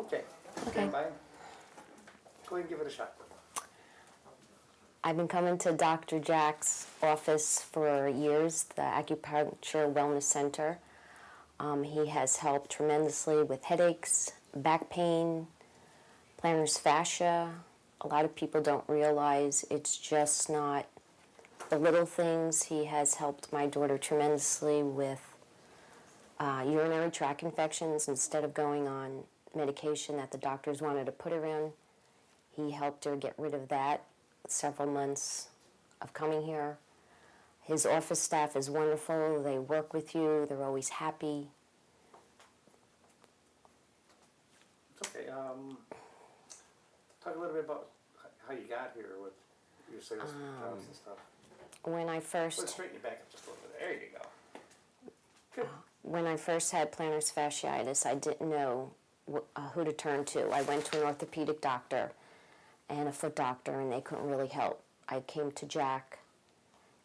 Okay. Okay. Stand by. Go ahead and give it a shot. I've been coming to Dr. Jack's office for years, the Acupuncture Wellness Center. He has helped tremendously with headaches, back pain, plantar fascia. A lot of people don't realize it's just not the little things. He has helped my daughter tremendously with urinary tract infections. Instead of going on medication that the doctors wanted to put her in, he helped her get rid of that. Several months of coming here. His office staff is wonderful. They work with you. They're always happy. It's okay. Talk a little bit about how you got here with your sales jobs and stuff. When I Let's first straighten you back up just a little bit. There you go. Good. when I first had plantar fasciitis, I didn't know who to turn to. I went to an orthopedic doctor and a foot doctor, and they couldn't really help. I came to Jack,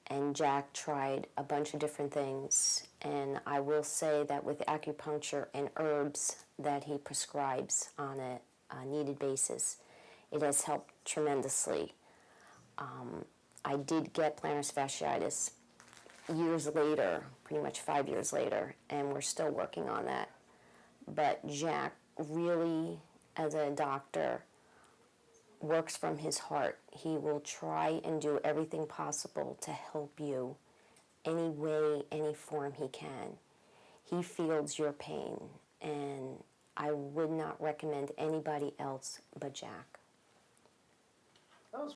and Jack tried a bunch of different things, and I will say that with acupuncture and herbs that he prescribes on a needed basis, it has helped tremendously. I did get plantar fasciitis years later, pretty much 5 years later, and we're still working on that. But Jack really, as a doctor, works from his heart. He will try and do everything possible to help you any way, any form he can. He feels your pain, and I would not recommend anybody else but Jack.